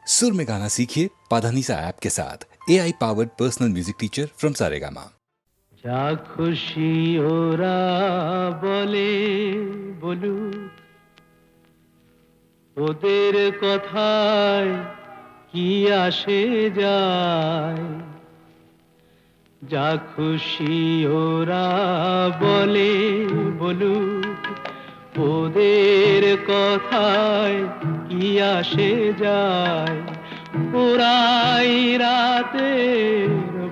सुर में गाना सीखिए पाधानीसा ऐप के साथ AI powered personal music teacher from Saregama. যা খুশি ওরা বলে বলুক, ওদের কথায় কি আসে যায়। যা খুশি ওরা বলে বলুক, ওদের কথায় কি আসে যায়। ওরাই রাতের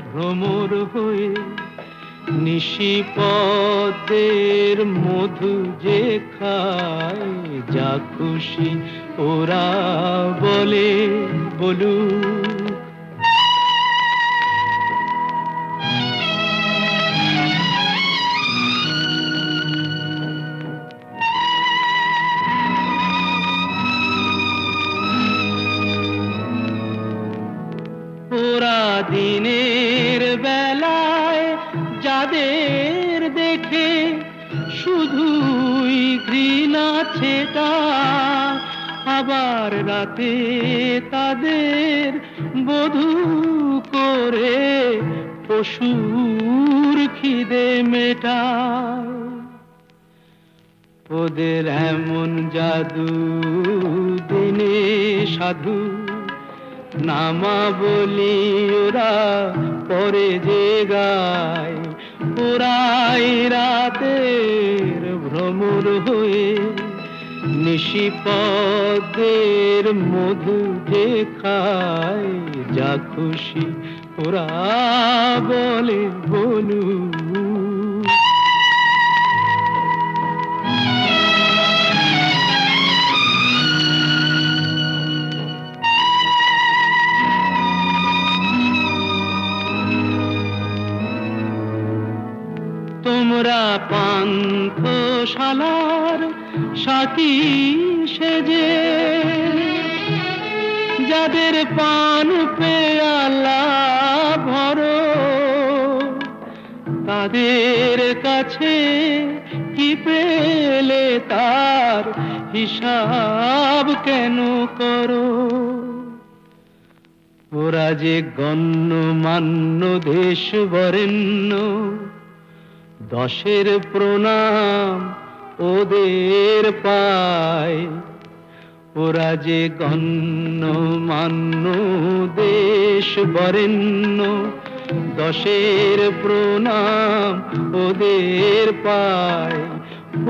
ভ্রমর হয়ে নিশিপদের মধু যে খায়। যা খুশি ওরা বলে বলুক। ওরা দিনের বেলায় যাদের দেখে শুধুই ঘৃণা ছেটা, আবার রাতে তাদের বধূ করে পশুর খিদে মেটায়। ওদের এমন জাদু দিনে সাধু নামা বলি ওরা পরে যে গায়। ওরাই রাতের ভ্রমর হয়ে নিশিপদের মধু যে খায়। যা খুশি ওরা বলে বলুক। তোমরা পান্থশালার সাথী সেজে যাদের পান পেয়ালা ভরো, তাদের কাছে কি পেলে তার হিসাব কেন করো। ওরা যে গণ্যমান্য দেশ বরেণ্য, দশের প্রণাম ওদের পায়। ওরা যে গণ্যমান্য দেশ বরেণ্য, দশের প্রণাম ওদের পায়।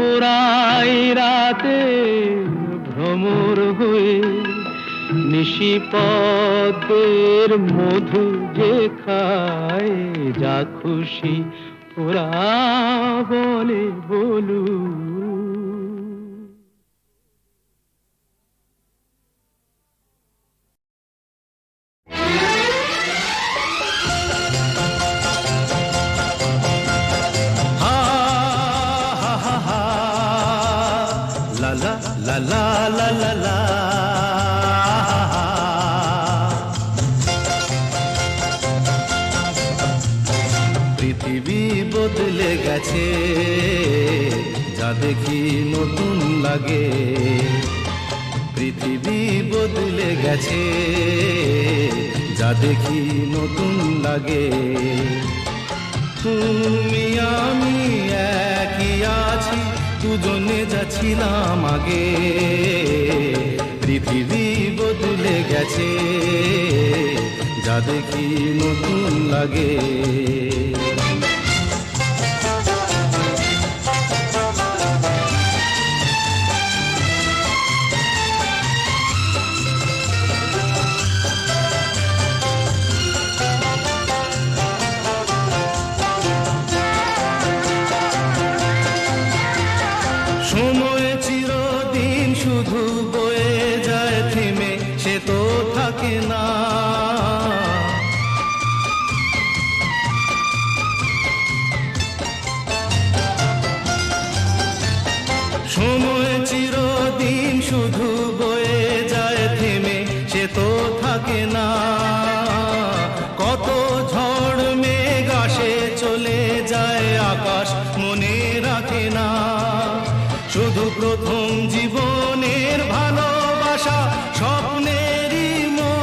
ওরাই রাতে ভ্রমর হয়ে নিশিপদের মধু যে খায়। যা খুশি ওরা বলে বলুক। হা হা হা হা লা লা লা লা লা লা লা। পৃথিবী বদলে গেছে, যা দেখি নতুন লাগে। পৃথিবী বদলে গেছে, যা দেখি নতুন লাগে। তুমি আমি একই আছি, দুজনে যাচ্ছিলাম আগে। পৃথিবী বদলে গেছে, যা দেখি নতুন লাগে। সময় চিরদিন শুধু বয়ে যায় থেমে, সে তো থাকে না। সময় চিরদিন শুধু বয়ে যায় থেমে, সে তো থাকে না। কত ঝড় মেঘ আসে চলে যায়, আকাশ মনে রাখে না। শুধু প্রথম জীবনের ভালোবাসা স্বপ্নেরই মতো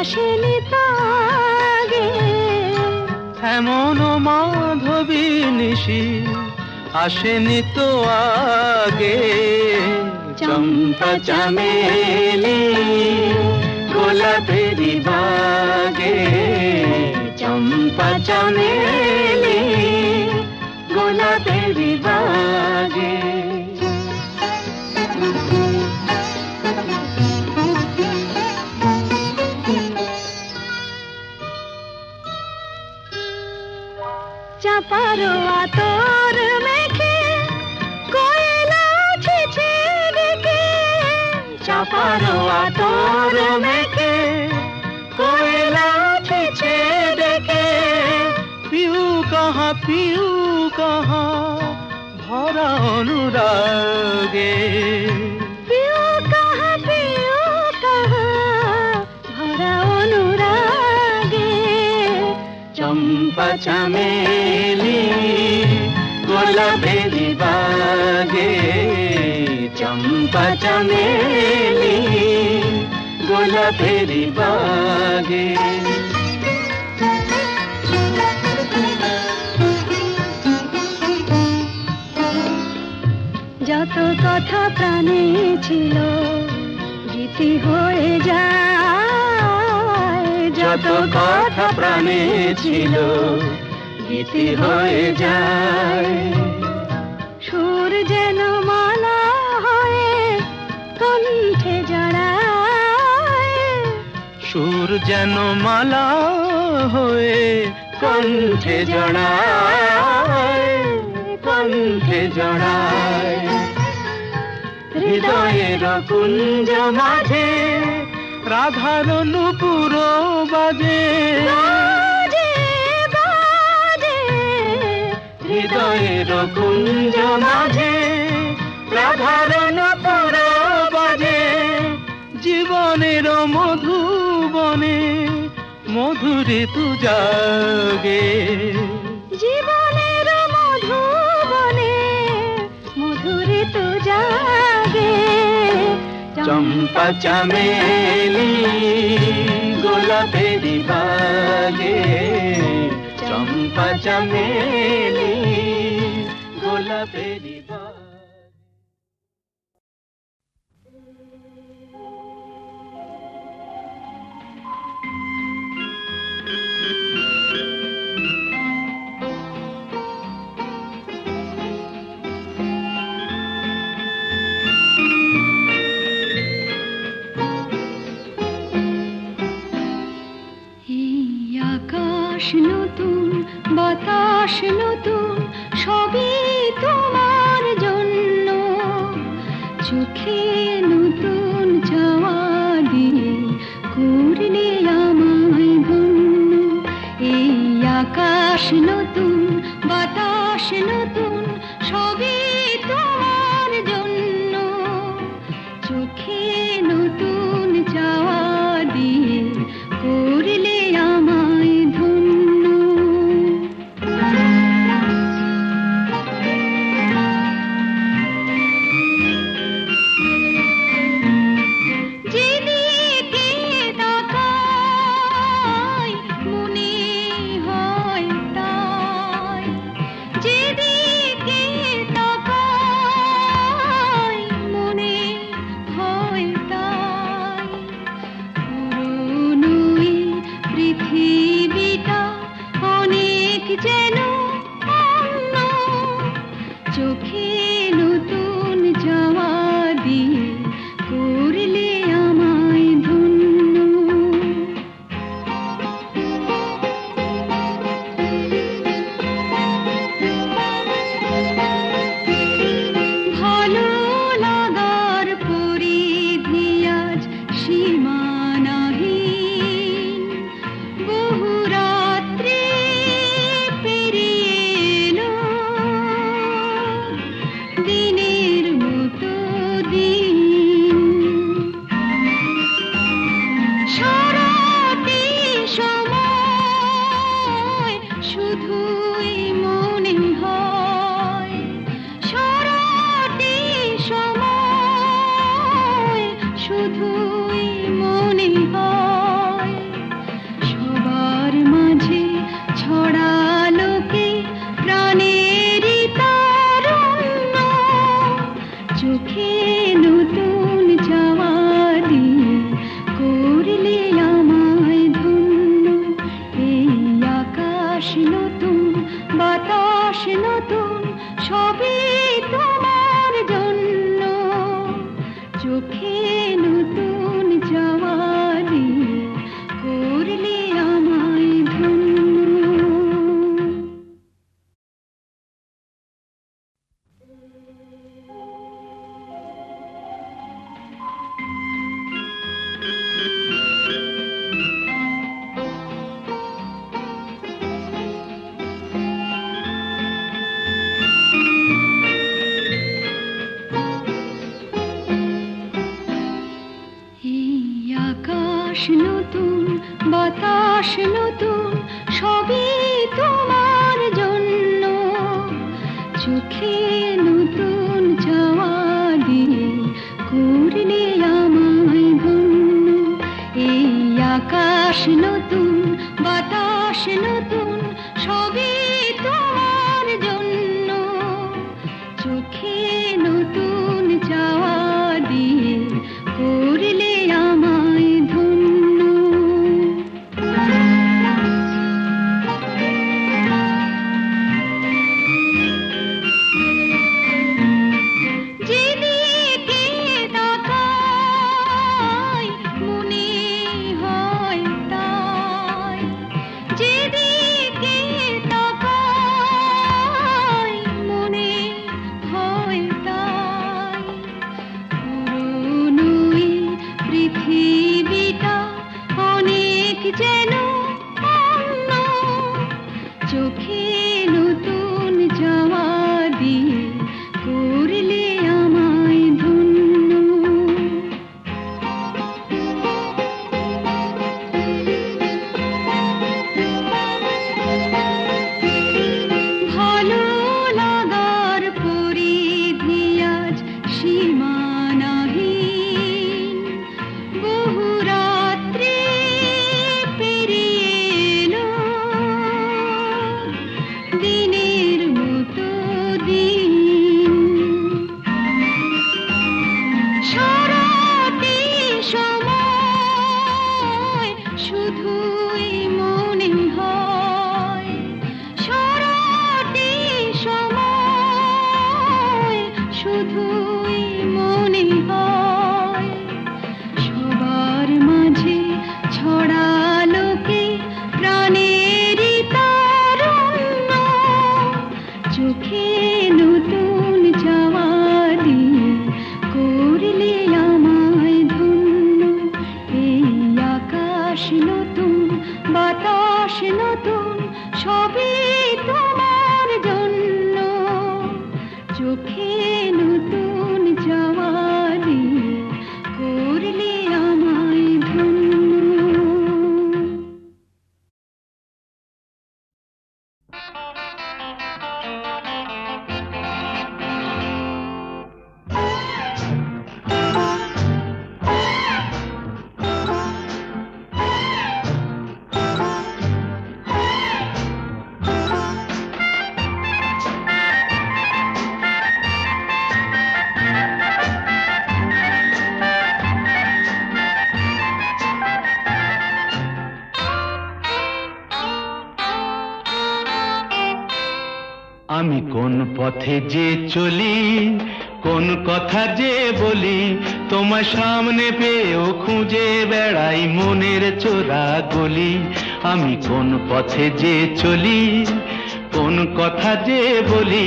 আসেনি তো আগে এমন মাধবী নিশি আসেনি তো আগে চম্পা চামেলি গোলাপেরি বাগে চম্পা চামেলি গোলাপেরি বাগে চাপারো আতর মেখে কোয়েলা ছেছে ডেকে চাপারো আতর মেখে কোয়েলা ছেছে ডেকে পিউ কাহা ভরা অনুরাগে পিউ কাহা ভরা অনুরাগে চম্পা চামেলি গোলাপেরি বাগে চম্পা চামেলি গোলাপেরি বাগে যত কথা প্রাণে ছিল গীতি হয়ে যায় যত কথা প্রাণে ছিল গীতি হয়ে যায় সুর যেন মালা হয়ে কণ্ঠে জড়ায় সুর যেন মালা হয়ে কণ্ঠে জড়ায় কণ্ঠে জড়ায় হৃদয়ের কুঞ্জ মাঝে রাধার নূপুর বাজে বাজে বাজে হৃদয়ের কুঞ্জ মাঝে রাধার নূপুর বাজে জীবনের মধুবনে মধুরে তু জাগে জীবনের মধুবনে মধুরে তো জাগে চম্পা চামেলি গোলাপেরি বাগে চম্পা চামেলি গোলাপেরি বাগে আকাশ নতুন বাতাস নতুন সবই তোমার জন্য চোখে নতুন চাওয়া দিয়ে করলে আমায় ধন্য এই আকাশ নতুন বাতাস নতুন সবই তোমার জন্য চোখে নতুন চাওয়া দিয়ে করলে আমায় ধন্য যেদিকে তাকাই মনে হয় তাই যেদিকে সবই তোমার জন্য, চোখে নতুন জওয়ানি করলে আমায় ধন্য। আকাশ নতুন, বাতাস নতুন, সবই তোমার জন্য, চোখে নতুন চাওয়া দিয়ে করলে আমায় ধন্য। এই আকাশ নতুন, বাতাস নতুন, সবই তোমার জন্য, চোখে নতুন চাওয়া দিয়ে করলে আমায় ধন্য। যেদিকে তাকাই মনে হয় তাই, যেদিকে তাকাই মনে হয় তাই, পুরনো এই পৃথিবীটা অনেক যেন অন্য, চোখে নতুন যাওয়া দিয়ে করলে আমায় ধন্য। ভালো লাগার পরিধি আজ সীমানাহীন, বহু রাত্রি পেরিয়ে এলো, দিনের মতো দিন। সারাটি সময় শুধুই মনে হয়, সারাটি সময় শুধুই মনে হয়, সবার মাঝে ছড়ালো কে প্রাণেরই তারুণ্য, চোখে নতুন চাওয়া দিয়ে করলে আমায় ধন্য। এই আকাশ নতুন, বাতাস নতুন, সবই তোমার জন্য, চোখে নতুন চাওয়া দিয়ে করলে আমায় ধন্য। আমি কোন পথে যে চলি, কোন কথা যে বলি, তোমার সামনে পেয়েও খুঁজে বেড়াই মনের চোরা গলি। আমি কোন পথে যে চলি, কোন কথা যে বলি,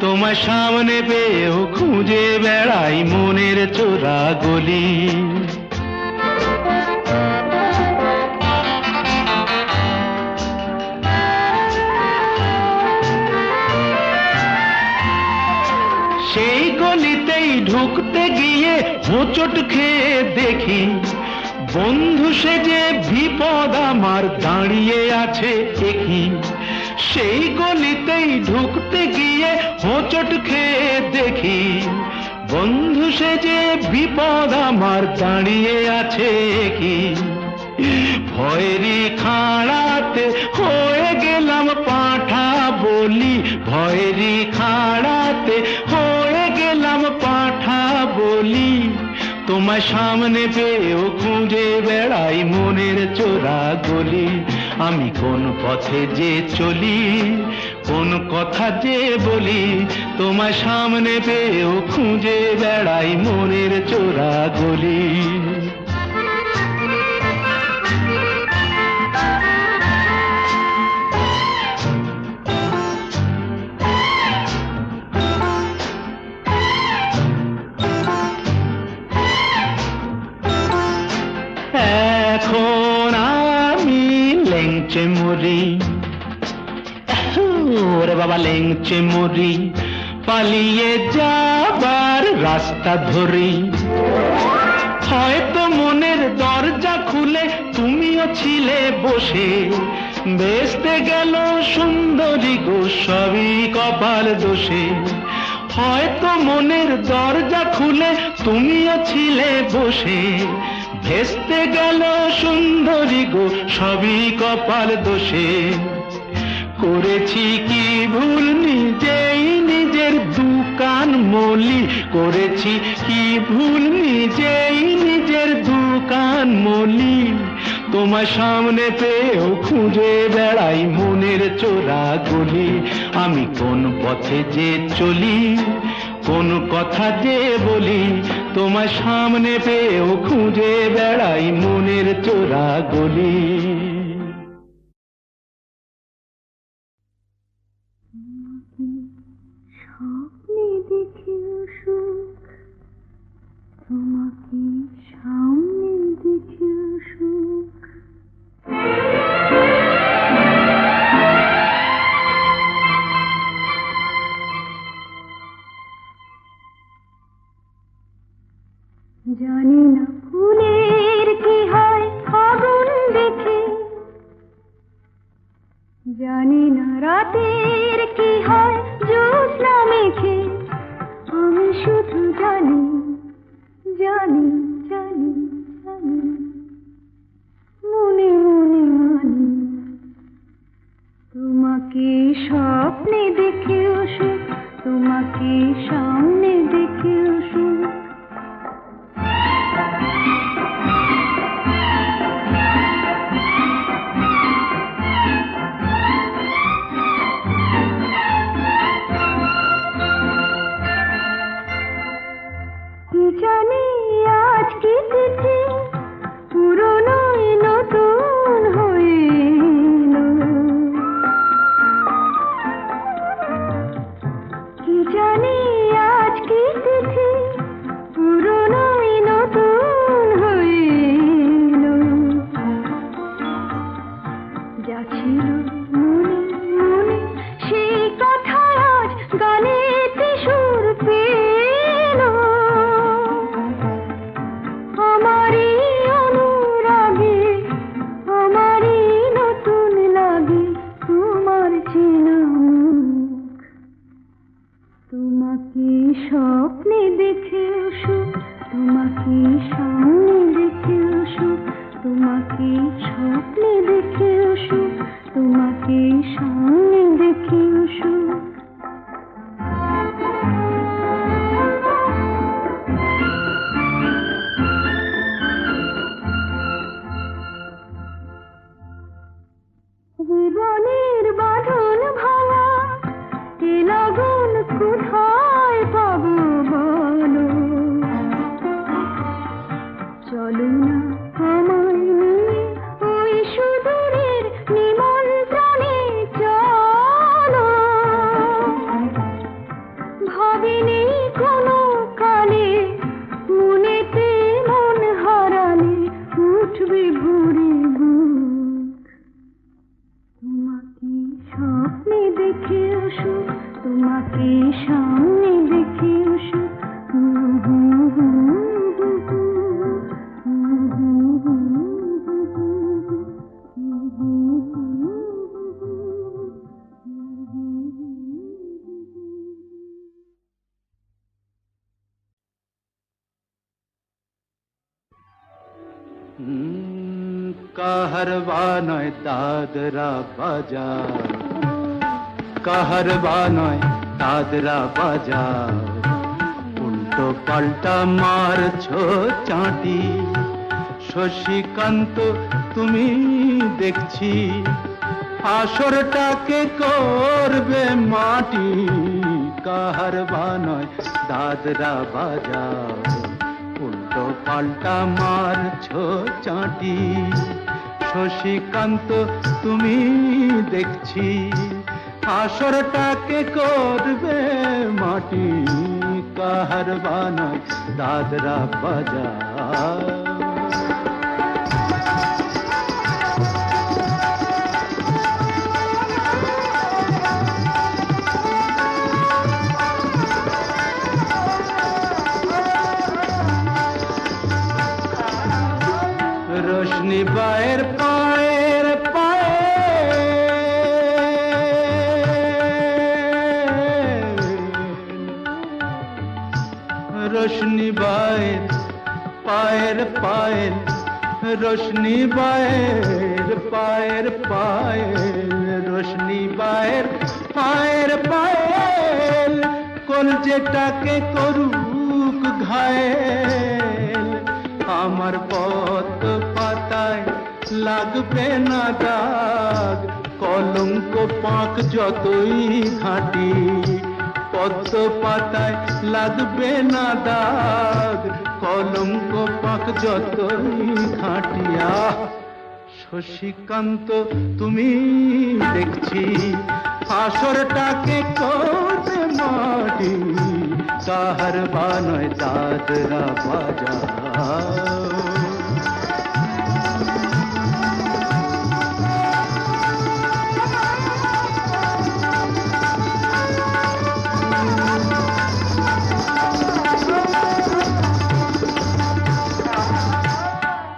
তোমার সামনে পেয়েও খুঁজে বেড়াই মনের চোরা গলি। সেই গলিতেই ঢুকতে গিয়ে হোঁচট খেয়ে দেখি, বন্ধু সেজে বিপদ আমার দাঁড়িয়ে আছে একই। সেই গলিতেই ঢুকতে গিয়ে হোঁচট খেয়ে দেখি, বন্ধু সেজে বিপদ আমার দাঁড়িয়ে আছে কি। ভয়েরই খাড়াতে হয়ে গেলাম পাঁঠা বলি, ভয়েরই খাড়াতে হয়ে গেলাম পাঁঠা বলি। তোমার সামনে পেয়েও খুঁজে বেড়াই মনের চোরা গলি। আমি কোন পথে যে চলি, কোন কথা যে বলি, তোমার সামনে পেয়েও খুঁজে বেড়াই মনের চোরা গলি। এখন আমি লেংচে মরি, ওরে বাবা লেংচে মরি, পালিয়ে যাবার রাস্তা ধরি। হয়তো মনের দরজা খুলে তুমিও ছিলে বসে, বেসতে গেল সুন্দরী গো সবই কপাল দোষে। হয়তো মনের দরজা খুলে তুমিও ছিলে বসে, ভেস্তে গেল সুন্দরী গো সবই কপাল দোষে। করেছি কি ভুল নিজেই নিজের দুকান মলি, করেছি কি ভুল নিজেই নিজের দুকান মলি। তোমার সামনে পেয়েও খুঁজে বেড়াই মনের চোরা গলি। আমি কোন পথে যে চলি, কোন কথা যে বলি, তোমার সামনে পেয়েও খুঁজে বেড়াই মনের চোরা গলি। স্বপ্নে দেখেও সুখ, তোমাকে সামনে দেখেও সুখ। জানি না ফুলের কি হয় ফাগুন দেখে, জানি না রাতের কি হয় জ্যোৎস্না মেখে। আমি শুধু জানি জানি জানি জানি, মনে মনে মানি, তোমাকে স্বপ্নে দেখেও সুখ, তোমাকে সামনে দেখেও সুখ। জানি আজ কি তিথি পুরনো নতুন হয়ে এলো, কি জানি আজ কি তিথি পুরনো নতুন হয়ে এলো। যা ছিল মনে মনে সেই কথা আজ গানেতে সুর পেল। আমারই অনুরাগে আমারই নতুন লাগে তোমার চেনা মুখ। তোমাকে স্বপ্নে দেখেও সুখ, তোমাকে সামনে দেখেও সুখ, তোমাকে স্বপ্নে দেখেও সুখ, তোমাকে সামনে দেখেও সুখ। জীবনের বাঁধন ভাঙা এ লগন কোথায় পাবো বলো। চলো না আমায় নিয়ে ওই সুদূরের নিমন্ত্রণে চলো। ভাবিনি কোনো কালে মনেতে মন হারালে উঠবে ভরে বুক। তোমাকে স্বপ্নে দেখেও সুখ, তোমাকে সামনে দেখেও সুখ। কাহারবা নয় দাদরা বাজার, কাহারবা নয় দাদরা বাজার। উল্টো পাল্টা মারছো চাঁটি, শশীকান্ত তুমি দেখছি আসরটাকে করবে মাটি, কাহার বানয় দাদরা বাজাও, উল্টো পাল্টা মারছো চাটি। শশীকান্ত তুমি দেখছি আসরটাকে করবে মাটি, কাহার বানয় দাদরা বাজাও। रोशनी बाहर पाएर रोशनी बाहर पाएर पाएर, रोशनी बाहर पाएर पाएर, रोशनी बाहर पाएर पाएर, কলজেটাকে করুক ঘায়েল, আমার পথ পাতায় লাগবে না দাগ, কলঙ্ক পাক যতই ঘাঁটি, পদ্ম পাতায় লাগবে না দাগ, কলঙ্ক পাক যতই ঘাঁটিয়া। শশীকান্ত তুমি দেখছি আসরটাকে করবে মাটি, কাহার বানয় দাদরা বাজাও।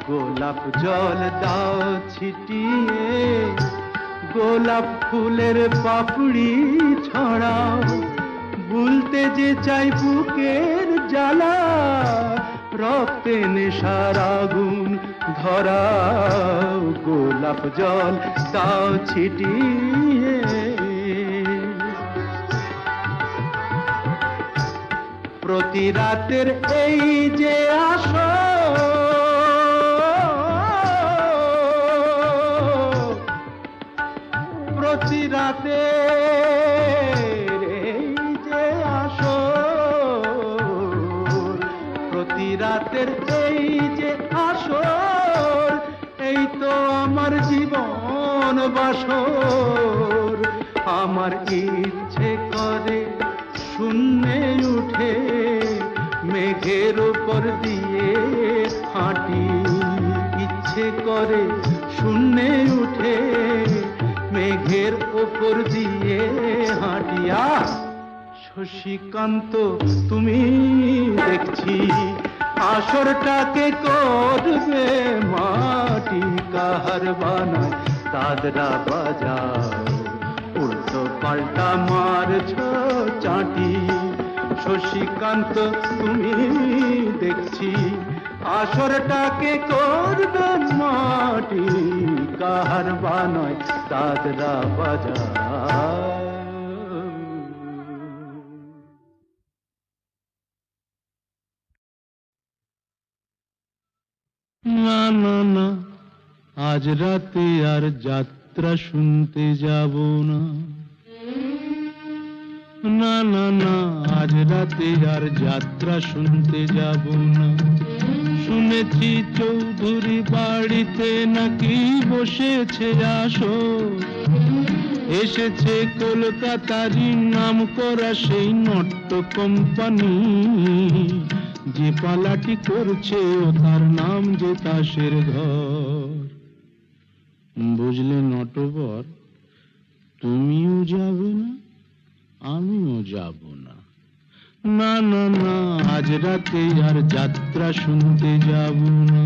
গোলাপ জল দাও ছিটিয়ে, গোলাপ ফুলের পাপড়ি ছড়াও, ভুলতে যে চাই বুকের জ্বালা, রক্তে নেশার আগুন ধরাও, গোলাপ জল দাও ছিটিয়ে। প্রতি রাতের এই যে আসো, প্রতি রাতের এই যে আসর, প্রতি রাতের এই যে আসর, এই তো আমার জীবন বাসর। আমার ইচ্ছে করে শূন্যে উঠে মেঘের উপর দিয়ে হাঁটি, ইচ্ছে করে শূন্যে উঠে মেঘের উপর দিয়ে হাঁটিয়া। শশীকান্ত তুমি দেখছি আসরটাকে করবে মাটি, কাহার বানায় দাদরা বাজাও, উল্টো পাল্টা মারছো চাটি। শশীকান্ত তুমি দেখছি আসরটাকে করবে মাটি, কাহার বানয় দাদরা বাজাও। না না না, আজ রাতে আর যাত্রা শুনতে যাব না, না না না, আজ রাতে আর যাত্রা শুনতে যাব না। শুনেছি চৌধুরী বাড়িতে নাকি বসেছে আসর, এসেছে কলকাতারই নাম করা সেই নট্য কোম্পানি, যে পালাটি করছে ও তার নাম যে তাসের ঘর। বুঝলে নটবর, তুমিও যাবে না, আমিও যাব না, না না না, আজ রাতে আর যাত্রা শুনতে যাব না।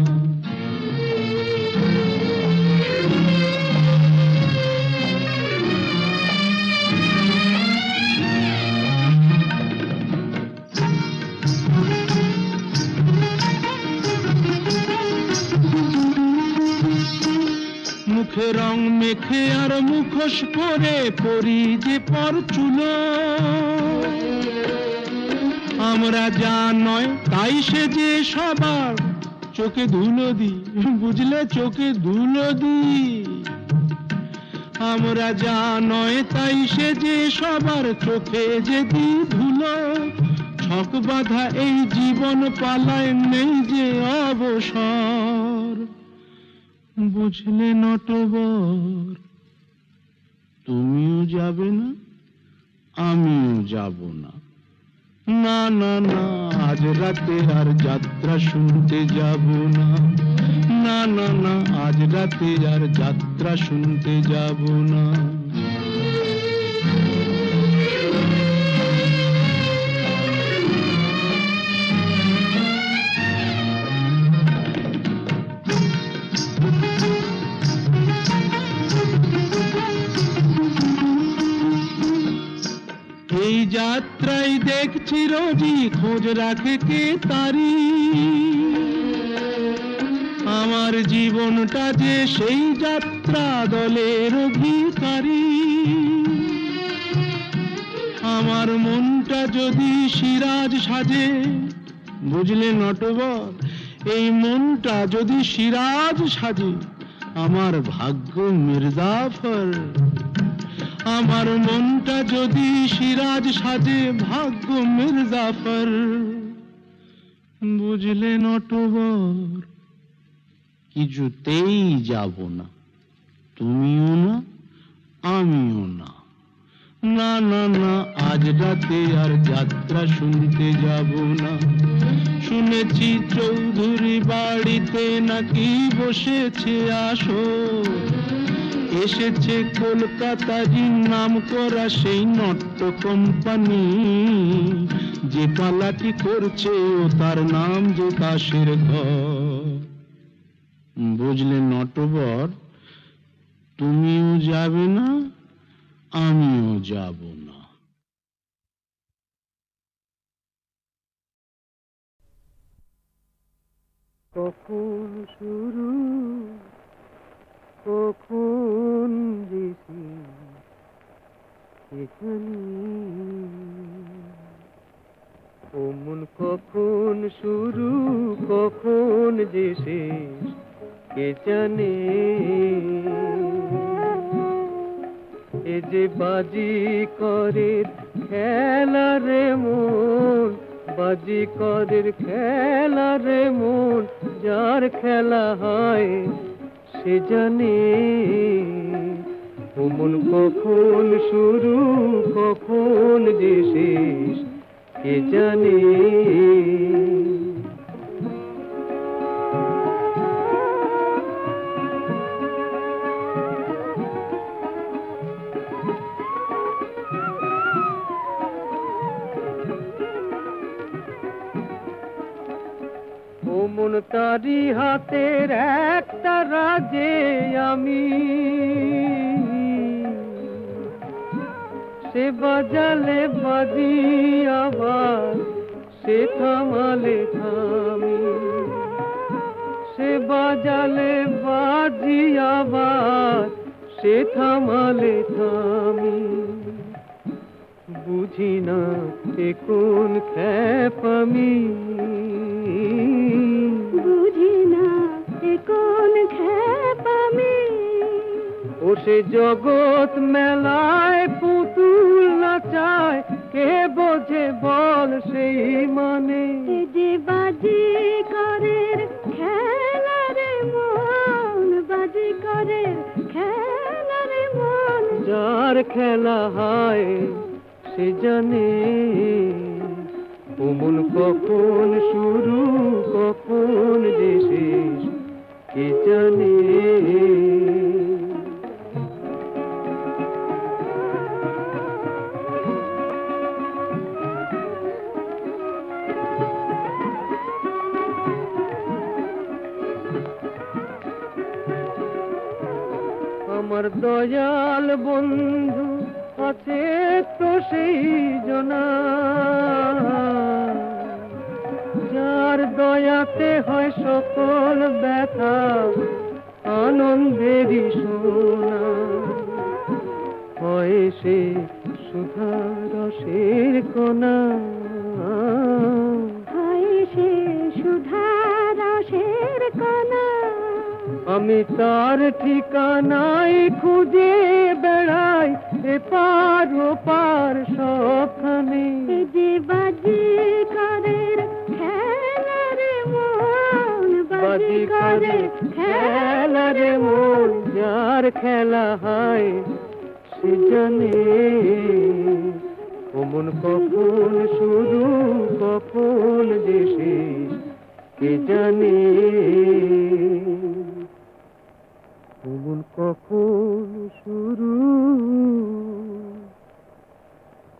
মুখে রং মেখে আর মুখোশ পরে পরি যে পরচুলো, আমরা যা নয় তাই সে যে সবার চোখে ধুলো দি, বুঝলে চোখে ধুলো দি। আমরা যা নয় তাই সে যে সবার চোখে যে দি ধুলো, ছক বাঁধা এই জীবন পালায় নেই যে অবসর। বুঝলে নটবর, তুমিও যাবে না, আমিও যাব না। না না না, আজ রাতে আর যাত্রা শুনতে যাব না। না না না, আজ রাতে আর যাত্রা শুনতে যাব না। এই যাত্রায় দেখছি রোজই খোঁজ রাখে কে তারি, আমার জীবনটা যে সেই যাত্রা দলের অধিকারী। আমার মনটা যদি সিরাজ সাজে, বুঝলে নটবর, এই মনটা যদি সিরাজ সাজে, আমার ভাগ্য মির্জাফর। আমার মনটা যদি সিরাজ সাজে, ভাগ্য মির্জাফর। বুঝলে নটবর, কিছুতেই যাব না, তুমিও না, আমিও না। না না না, আজ রাতে আর যাত্রা শুনতে যাব না। শুনেছি চৌধুরী বাড়িতে নাকি বসেছে আসর, এসেছে কলকাতারই নাম করা সেই নট্য কোম্পানি। যে পালাটি করছে ও তার নাম যে দাসের ঘর। বুঝলে নটবর, তুমিও যাবে না, আমিও যাব না। কখন শুরু, কখন বেশি, কে জানি। ও মন কখন শুরু, কখন যে শেষ, কে জানে। এ যে বাজি করের খেলা রে মন, বাজি করের খেলা রে মন, যার খেলা হয় সে জানে। ও মন কখন শুরু, কখন যে শেষ, কে জানে। ও মন তারি হাতের একটা রাজে আমি, সে বাজালে বাজি আবার, সে থামালে থামি। সে বাজালে বাজি আবার, সে থামালে থামি। বুঝি না এ কোন খ্যাপামি, বুঝি না এ কোন খ্যাপামি। ও সে জগৎ মেলায় পুতুল নাচায়, কে বোঝে বল সেই মানে। এ যে বাজি করের খেলা রে মন, বাজি করের খেলা রে মন, যার খেলা হয় সে জানে। ও মন কখন শুরু, কখন যে শেষ, কে জানে। আমার দয়াল বন্ধু আছে তো সেই জনা, যার দয়াতে হয় সকল ব্যথা আনন্দেরই সোনা। হয় সে সুধা রসের কণা, হয় সে সুধা রসের কণা। আমি তার ঠিকানায় খুঁজে পার ওপার সবখানে এই যে বাজিকরের খেলা রে মন, বাজিকরের খেলা রে মন, যার খেলা হয় সে জানে ও মন কখন শুরু কখন যে শেষ কে জানে ও মন কখন শুরু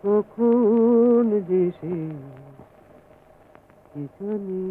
কখন যে শেষ কে জানে